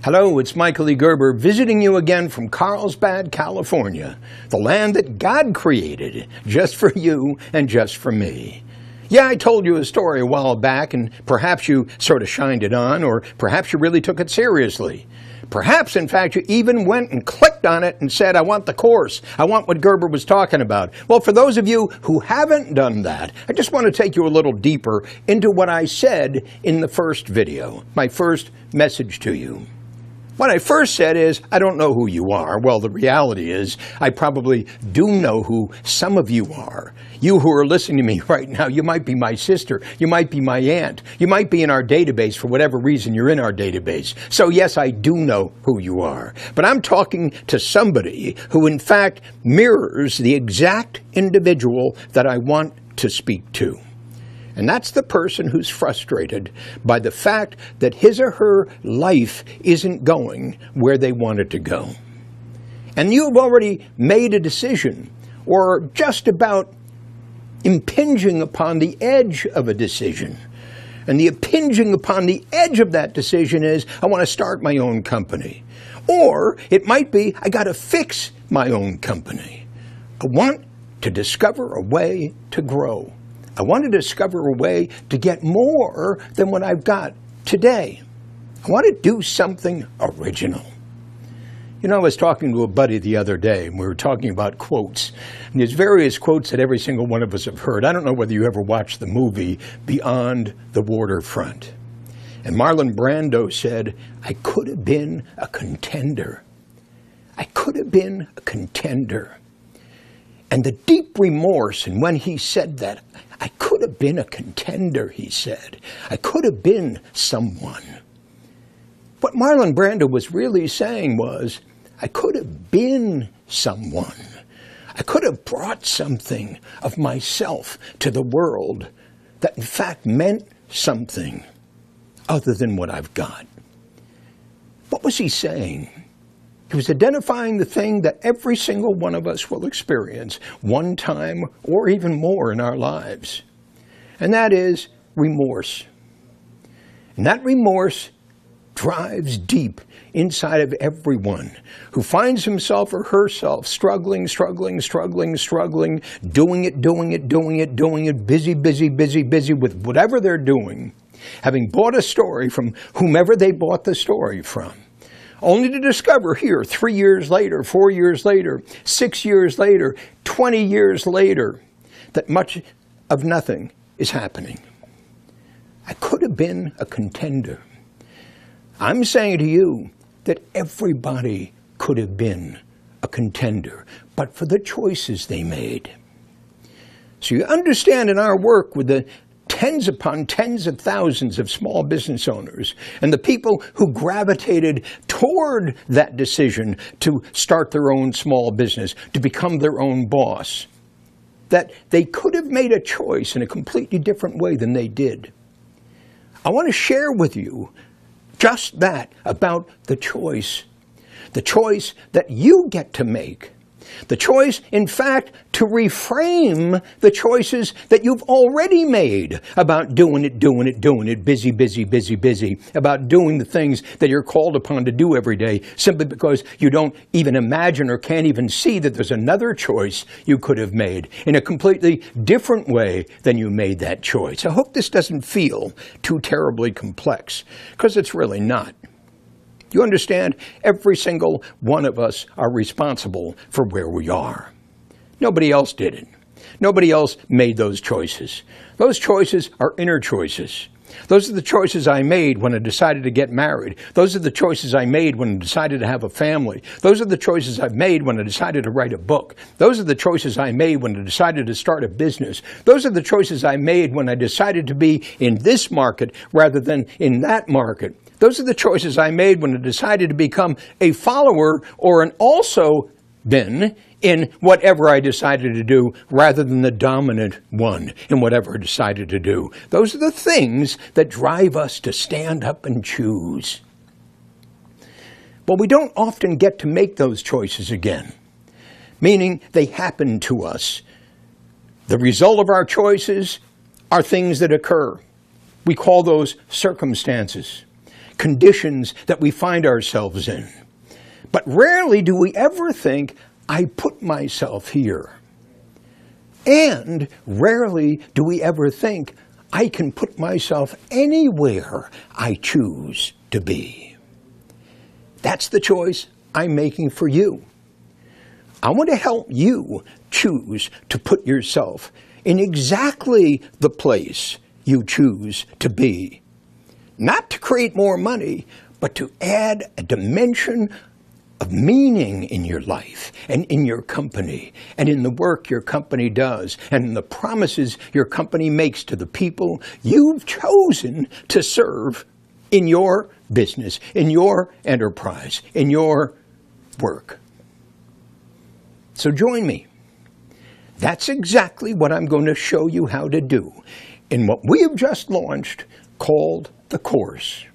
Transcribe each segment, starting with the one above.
Hello, it's Michael E. Gerber visiting you again from Carlsbad, California, the land that God created just for you and just for me. Yeah, I told you a story a while back, and perhaps you sort of shined it on, or perhaps you really took it seriously. Perhaps, in fact, you even went and clicked on it and said, I want the course. I want what Gerber was talking about. Well, for those of you who haven't done that, I just want to take you a little deeper into what I said in the first video, my first message to you. What I first said is, I don't know who you are. Well, the reality is, I probably do know who some of you are. You who are listening to me right now, you might be my sister, you might be my aunt, you might be in our database for whatever reason you're in our database. So yes, I do know who you are. But I'm talking to somebody who in fact mirrors the exact individual that I want to speak to. And that's the person who's frustrated by the fact that his or her life isn't going where they want it to go. And you've already made a decision, or just about impinging upon the edge of a decision. And the impinging upon the edge of that decision is, I want to start my own company. Or it might be, I got to fix my own company. I want to discover a way to grow. I want to discover a way to get more than what I've got today. I want to do something original. You know, I was talking to a buddy the other day, and we were talking about quotes. And there's various quotes that every single one of us have heard. I don't know whether you ever watched the movie Beyond the Waterfront. And Marlon Brando said, I could have been a contender. I could have been a contender. And the deep remorse, and when he said that, I could have been a contender, he said. I could have been someone. What Marlon Brando was really saying was, I could have been someone. I could have brought something of myself to the world that in fact meant something other than what I've got. What was he saying? He was identifying the thing that every single one of us will experience one time or even more in our lives. And that is remorse. And that remorse drives deep inside of everyone who finds himself or herself struggling, doing it, busy with whatever they're doing, having bought a story from whomever they bought the story from. Only to discover here, 3 years later, 4 years later, 6 years later, 20 years later, that much of nothing is happening. I could have been a contender. I'm saying to you that everybody could have been a contender, but for the choices they made. So you understand in our work with the tens upon tens of thousands of small business owners and the people who gravitated toward that decision to start their own small business, to become their own boss, that they could have made a choice in a completely different way than they did. I want to share with you just that about the choice that you get to make. The choice, in fact, to reframe the choices that you've already made about doing it, busy, about doing the things that you're called upon to do every day, simply because you don't even imagine or can't even see that there's another choice you could have made in a completely different way than you made that choice. I hope this doesn't feel too terribly complex, because it's really not. You understand? Every single one of us are responsible for where we are. Nobody else did it. Nobody else made those choices. Those choices are inner choices. Those are the choices I made when I decided to get married. Those are the choices I made when I decided to have a family. Those are the choices I've made when I decided to write a book. Those are the choices I made when I decided to start a business. Those are the choices I made when I decided to be in this market rather than in that market. Those are the choices I made when I decided to become a follower or an also then in whatever I decided to do rather than the dominant one in whatever I decided to do. Those are the things that drive us to stand up and choose. But we don't often get to make those choices again, meaning they happen to us. The result of our choices are things that occur. We call those circumstances. conditions that we find ourselves in. But rarely do we ever think, I put myself here. And rarely do we ever think, I can put myself anywhere I choose to be. That's the choice I'm making for you. I want to help you choose to put yourself in exactly the place you choose to be. Not to create more money, but to add a dimension of meaning in your life and in your company and in the work your company does and in the promises your company makes to the people you've chosen to serve in your business, in your enterprise, in your work. So join me. That's exactly what I'm going to show you how to do in what we have just launched called the course.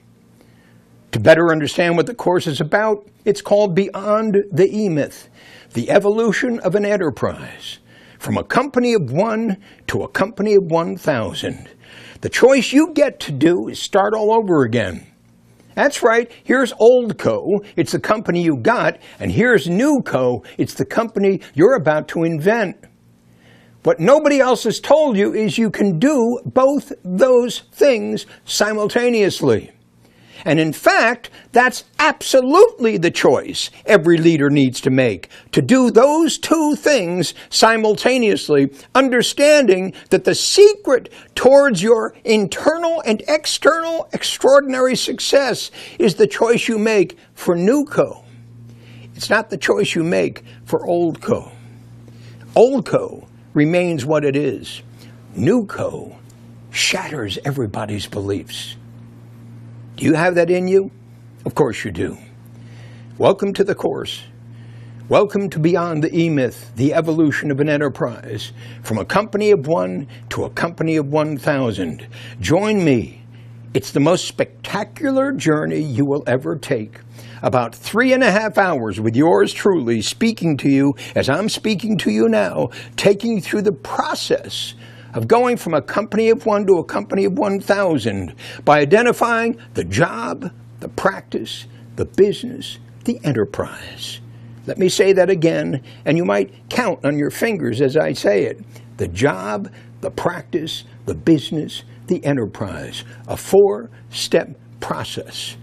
To better understand what the course is about, it's called Beyond the E-Myth, the evolution of an enterprise, from a company of one to a company of 1,000. The choice you get to do is start all over again. That's right, here's Old Co., it's the company you got, and here's New Co., it's the company you're about to invent. What nobody else has told you is you can do both those things simultaneously. And in fact, that's absolutely the choice every leader needs to make, to do those two things simultaneously, understanding that the secret towards your internal and external extraordinary success is the choice you make for New Co. It's not the choice you make for Old Co. Old Co remains what it is. New Co shatters everybody's beliefs. Do you have that in you? Of course you do. Welcome to the course. Welcome to Beyond the E-Myth, the evolution of an enterprise, from a company of one to a company of 1,000. Join me. It's the most spectacular journey you will ever take. About 3.5 hours with yours truly, speaking to you as I'm speaking to you now, taking you through the process of going from a company of one to a company of 1,000 by identifying the job, the practice, the business, the enterprise. Let me say that again, and you might count on your fingers as I say it. The job, the practice, the business, the enterprise. A 4-step process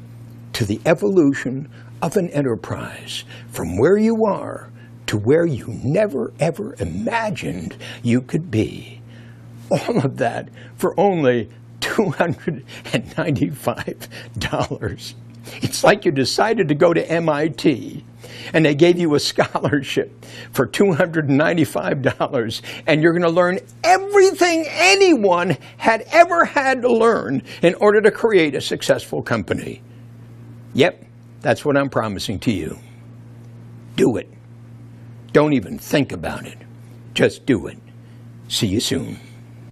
to the evolution of an enterprise from where you are to where you never ever imagined you could be. All of that for only $295. It's like you decided to go to MIT and they gave you a scholarship for $295 and you're going to learn everything anyone had ever had to learn in order to create a successful company. Yep, that's what I'm promising to you. Do it. Don't even think about it. Just do it. See you soon.